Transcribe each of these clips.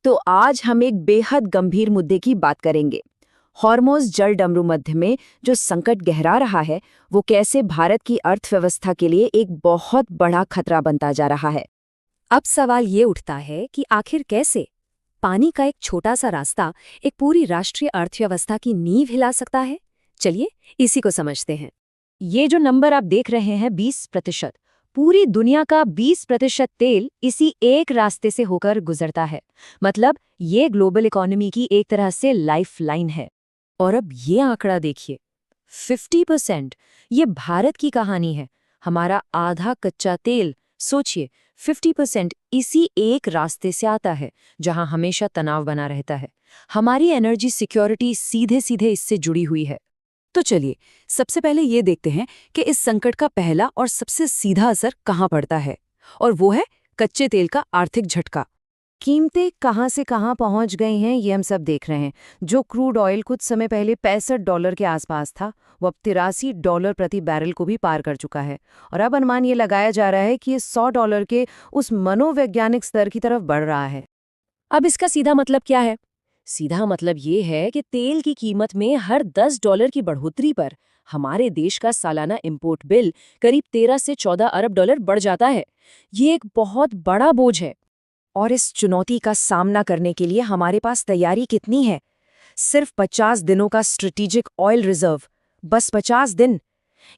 तो आज हम एक बेहद गंभीर मुद्दे की बात करेंगे। हॉर्मुज़ जल डमरू मध्य में जो संकट गहरा रहा है, वो कैसे भारत की अर्थव्यवस्था के लिए एक बहुत बड़ा खतरा बनता जा रहा है। अब सवाल ये उठता है कि आखिर कैसे पानी का एक छोटा सा रास्ता एक पूरी राष्ट्रीय अर्थव्यवस्था की नींव हिला सकता है। चलिए इसी को समझते हैं। ये जो नंबर आप देख रहे हैं 20%, पूरी दुनिया का 20% तेल इसी एक रास्ते से होकर गुजरता है। मतलब ये ग्लोबल इकोनॉमी की एक तरह से लाइफ लाइन है। और अब ये आंकड़ा देखिए, 50%। ये भारत की कहानी है। हमारा आधा कच्चा तेल, सोचिए, 50% इसी एक रास्ते से आता है, जहां हमेशा तनाव बना रहता है। हमारी एनर्जी सिक्योरिटी सीधे सीधे इससे जुड़ी हुई है। तो चलिए सबसे पहले ये देखते हैं कि इस संकट का पहला और सबसे सीधा असर कहाँ पड़ता है, और वो है कच्चे तेल का आर्थिक झटका। कीमतें कहां से कहां पहुंच गई हैं, ये हम सब देख रहे हैं। जो क्रूड ऑयल कुछ समय पहले $65 के आसपास था, वो अब $83 प्रति बैरल को भी पार कर चुका है। और अब अनुमान ये लगाया जा रहा है कि ये $100 के उस मनोवैज्ञानिक स्तर की तरफ बढ़ रहा है। अब इसका सीधा मतलब क्या है? सीधा मतलब ये है कि तेल की कीमत में हर $10 की बढ़ोतरी पर हमारे देश का सालाना इंपोर्ट बिल करीब 13 से 14 अरब डॉलर बढ़ जाता है। ये एक बहुत बड़ा बोझ है। और इस चुनौती का सामना करने के लिए हमारे पास तैयारी कितनी है? सिर्फ 50 दिनों का स्ट्रेटेजिक ऑयल रिजर्व, बस 50 दिन।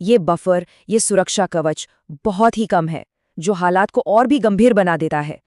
ये बफर, ये सुरक्षा कवच बहुत ही कम है, जो हालात को और भी गंभीर बना देता है।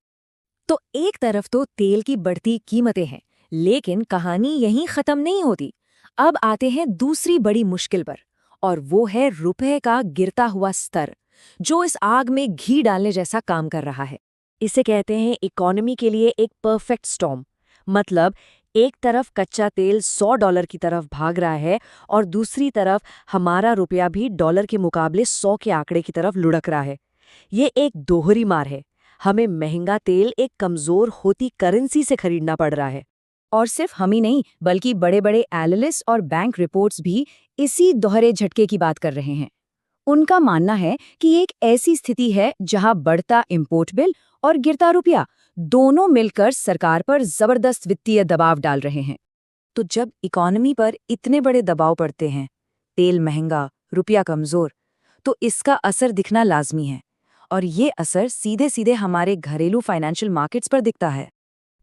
तो एक तरफ तो तेल की बढ़ती कीमतें हैं, लेकिन कहानी यहीं खत्म नहीं होती। अब आते हैं दूसरी बड़ी मुश्किल पर, और वो है रुपए का गिरता हुआ स्तर, जो इस आग में घी डालने जैसा काम कर रहा है। इसे कहते हैं इकोनॉमी के लिए एक परफेक्ट स्टॉर्म। मतलब एक तरफ कच्चा तेल $100 की तरफ भाग रहा है, और दूसरी तरफ हमारा रुपया भी डॉलर के मुकाबले 100 के आंकड़े की तरफ लुढ़क रहा है। ये एक दोहरी मार है। हमें महंगा तेल एक कमजोर होती करेंसी से खरीदना पड़ रहा है। और सिर्फ हम ही नहीं, बल्कि बड़े बड़े एनालिस्ट और बैंक रिपोर्ट्स भी इसी दोहरे झटके की बात कर रहे हैं। उनका मानना है कि एक ऐसी स्थिति है जहां बढ़ता इंपोर्ट बिल और गिरता रुपया दोनों मिलकर सरकार पर जबरदस्त वित्तीय दबाव डाल रहे हैं। तो जब इकोनॉमी पर इतने बड़े दबाव पड़ते हैं, तेल महंगा, रुपया कमजोर, तो इसका असर दिखना लाजमी है। और ये असर सीधे सीधे हमारे घरेलू फाइनेंशियल मार्केट्स पर दिखता है।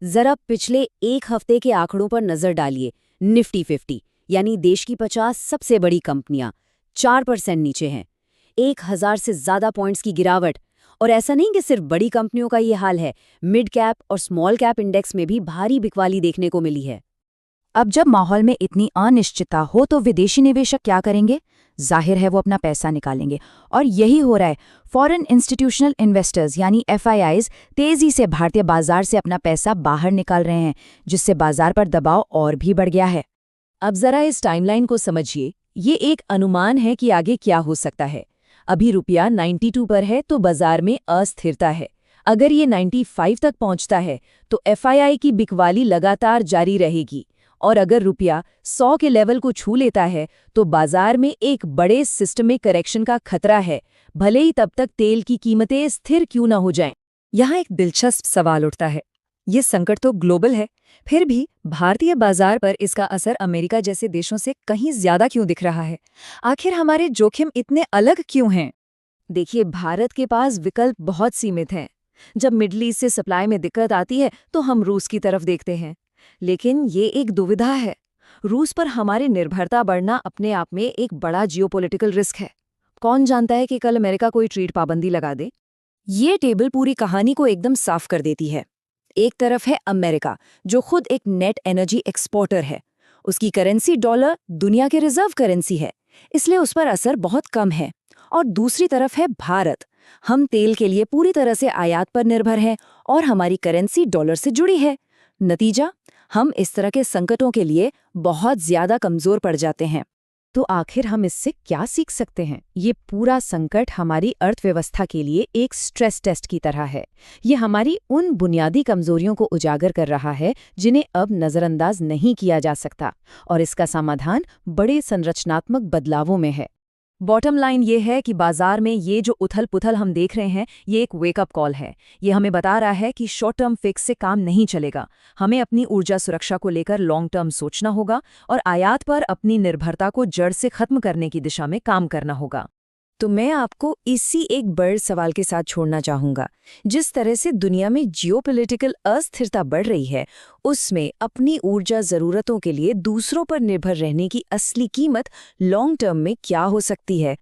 जरा पिछले एक हफ्ते के आंकड़ों पर नजर डालिए। निफ्टी 50 यानी देश की 50 सबसे बड़ी कंपनियां 4% नीचे हैं। 1000 से ज्यादा पॉइंट्स की गिरावट। और ऐसा नहीं कि सिर्फ बड़ी कंपनियों का ये हाल है, मिड कैप और स्मॉल कैप इंडेक्स में भी भारी बिकवाली देखने को मिली है। अब जब माहौल में इतनी अनिश्चितता हो, तो विदेशी निवेशक क्या करेंगे? जाहिर है वो अपना पैसा निकालेंगे, और यही हो रहा है। फॉरेन इंस्टीट्यूशनल इन्वेस्टर्स यानी FIIs तेजी से भारतीय बाजार से अपना पैसा बाहर निकाल रहे हैं, जिससे बाजार पर दबाव और भी बढ़ गया है। अब जरा इस टाइमलाइन को समझिए। ये एक अनुमान है कि आगे क्या हो सकता है। अभी रुपया 92 पर है, तो बाजार में अस्थिरता है। अगर ये 95 तक पहुंचता है, तो FII की बिकवाली लगातार जारी रहेगी। और अगर रुपया 100 के लेवल को छू लेता है, तो बाजार में एक बड़े सिस्टमिक करेक्शन का खतरा है, भले ही तब तक तेल की कीमतें स्थिर क्यों न हो जाएं। यहाँ एक दिलचस्प सवाल उठता है। ये संकट तो ग्लोबल है, फिर भी भारतीय बाजार पर इसका असर अमेरिका जैसे देशों से कहीं ज्यादा क्यों दिख रहा है? आखिर हमारे जोखिम इतने अलग क्यों हैं? देखिए, भारत के पास विकल्प बहुत सीमित हैं। जब मिडल ईस्ट से सप्लाई में दिक्कत आती है, तो हम रूस की तरफ देखते हैं। लेकिन ये एक दुविधा है। रूस पर हमारी निर्भरता बढ़ना अपने आप में एक बड़ा जियोपॉलिटिकल रिस्क है। कौन जानता है कि कल अमेरिका कोई ट्रेड पाबंदी लगा दे। ये टेबल पूरी कहानी को एकदम साफ कर देती है। एक तरफ है अमेरिका, जो खुद एक नेट एनर्जी एक्सपोर्टर है। उसकी करेंसी डॉलर दुनिया की रिजर्व करेंसी है, इसलिए उस पर असर बहुत कम है। और दूसरी तरफ है भारत। हम तेल के लिए पूरी तरह से आयात पर निर्भर हैं, और हमारी करेंसी डॉलर से जुड़ी है। नतीजा, हम इस तरह के संकटों के लिए बहुत ज्यादा कमजोर पड़ जाते हैं। तो आखिर हम इससे क्या सीख सकते हैं? ये पूरा संकट हमारी अर्थव्यवस्था के लिए एक स्ट्रेस टेस्ट की तरह है। ये हमारी उन बुनियादी कमजोरियों को उजागर कर रहा है, जिन्हें अब नजरअंदाज नहीं किया जा सकता। और इसका समाधान बड़े संरचनात्मक बदलावों में है। बॉटम लाइन ये है कि बाजार में ये जो उथल-पुथल हम देख रहे हैं, ये एक वेकअप कॉल है। ये हमें बता रहा है कि शॉर्ट टर्म फिक्स से काम नहीं चलेगा। हमें अपनी ऊर्जा सुरक्षा को लेकर लॉन्ग टर्म सोचना होगा और आयात पर अपनी निर्भरता को जड़ से खत्म करने की दिशा में काम करना होगा। तो मैं आपको इसी एक बड़े सवाल के साथ छोड़ना चाहूंगा। जिस तरह से दुनिया में जियोपॉलिटिकल अस्थिरता बढ़ रही है, उसमें अपनी ऊर्जा जरूरतों के लिए दूसरों पर निर्भर रहने की असली कीमत लॉन्ग टर्म में क्या हो सकती है,